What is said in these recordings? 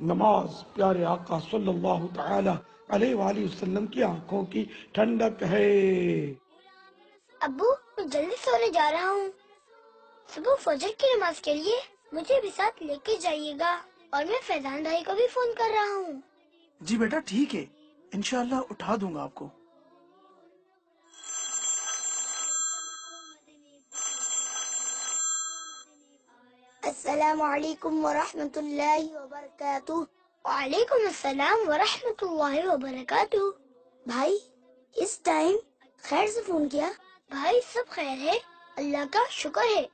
نماز پیارے آقا صلی اللہ تعالی علیہ وآلہ وسلم کی آنکھوں کی ٹھنڈک ہے۔ ابو میں جلدی سونے جا رہا ہوں، صبح فجر کی نماز کے لیے مجھے بھی ساتھ لے کے جائیے گا، اور میں فیضان بھائی کو بھی فون کر رہا ہوں۔ جی بیٹا ٹھیک ہے، انشاءاللہ اٹھا دوں گا آپ کو۔ السلام علیکم ورحمۃ اللہ وبرکاتہ۔ وعلیکم السلام ورحمۃ اللہ وبرکاتہ۔ بھائی اس ٹائم خیر سے فون کیا؟ بھائی سب خیر ہے، اللہ کا شکر ہے۔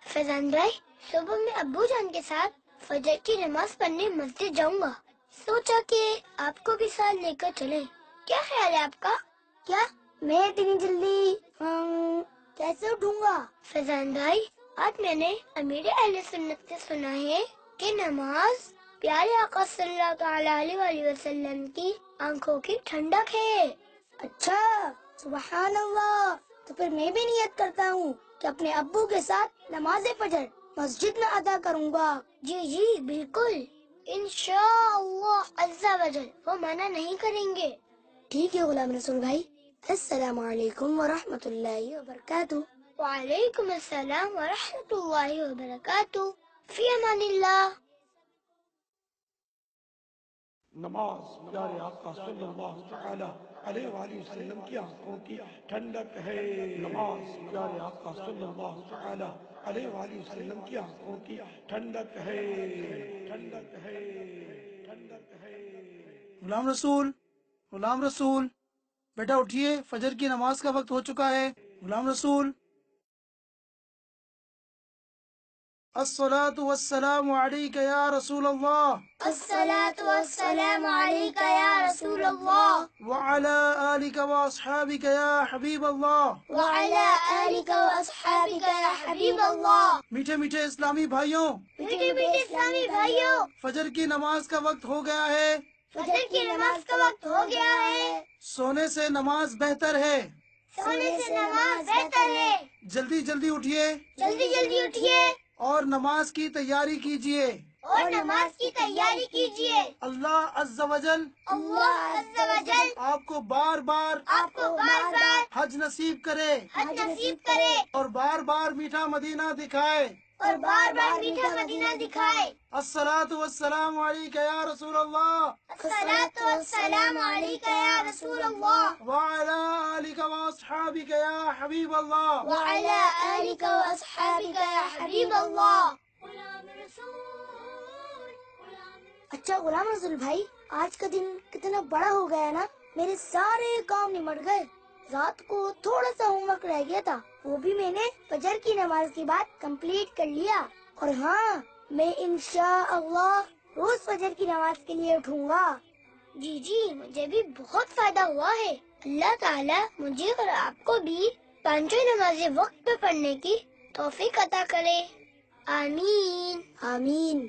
فیضان بھائی صبح میں ابو جان کے ساتھ فجر کی نماز پڑھنے مسجد جاؤں گا، سوچا کہ آپ کو بھی ساتھ لے کر چلیں، کیا خیال ہے آپ کا؟ کیا میں اتنی جلدی کیسے اٹھوں گا؟ فیضان بھائی آج میں نے امیر اہل سنت سے سنا ہے کہ نماز پیارے آقا صلی اللہ تعالی علیہ وآلہ وسلم کی آنکھوں کی ٹھنڈک ہے۔ اچھا سبحان اللہ، تو پھر میں بھی نیت کرتا ہوں کہ اپنے ابو کے ساتھ نماز فجر مسجد میں ادا کروں گا۔ جی جی بالکل، انشاءاللہ عز و جل وہ منع نہیں کریں گے۔ ٹھیک ہے غلام رسول بھائی، السلام علیکم ورحمۃ اللہ وبرکاتہ۔ وعلیکم السلام ورحمۃ اللہ وبرکاتہ، فی امان اللہ۔ نماز پیارے آقا صلی اللہ تعالی علیہ وآلہ وسلم کی آنکھوں کی ٹھنڈک ہے۔ نماز پیارے آقا صلی اللہ تعالی علیہ وآلہ وسلم کی آنکھوں کی ٹھنڈک ہے، ٹھنڈک ہے، ٹھنڈک ہے۔ غلام رسول، غلام رسول بیٹا اٹھیے، فجر کی نماز کا وقت ہو چکا ہے۔ غلام رسول، الصلاۃ والسلام علیک یا رسول اللہ، الصلاۃ والسلام علیک یا رسول اللہ، وعلی آلک واصحابک یا حبیب اللہ۔ وعلی آلک واصحابک یا حبیب اللہ۔ میٹھے میٹھے اسلامی بھائیوں، میٹھے میٹھے اسلامی بھائیوں، فجر کی نماز کا وقت ہو گیا ہے۔ فجر کی نماز کا وقت ہو گیا ہے، سونے سے نماز بہتر ہے۔ سونے سے نماز بہتر ہے۔ جلدی جلدی اٹھیے جلدی جلدی اٹھیے اور نماز کی تیاری کیجیے۔ اور نماز کی تیاری کیجیے۔ اللہ عز و جل اللہ عز و جل آپ کو بار بار آپ کو بار بار حج نصیب کرے، حج نصیب کرے، اور بار بار میٹھا مدینہ دکھائے۔ اور بار بار میٹھا مدینہ دکھائے۔ الصلاۃ والسلام علیک یا رسول اللہ، الصلاۃ والسلام علیک یا رسول اللہ، وعلی آلک واصحابک یا حبیب اللہ۔ وعلی آلک واصحابک یا حبیب اللہ۔ اچھا غلام رسول بھائی، آج کا دن کتنا بڑا ہو گیا نا، میرے سارے کام نمٹ گئے۔ رات کو تھوڑا سا ہوم ورک رہ گیا تھا، وہ بھی میں نے فجر کی نماز کے بعد کمپلیٹ کر لیا۔ اور ہاں، میں انشاءاللہ روز فجر کی نماز کے لیے اٹھوں گا۔ جی جی مجھے بھی بہت فائدہ ہوا ہے۔ اللہ تعالیٰ مجھے اور آپ کو بھی پانچوں نمازیں وقت پہ پڑھنے کی توفیق عطا کرے، آمین آمین۔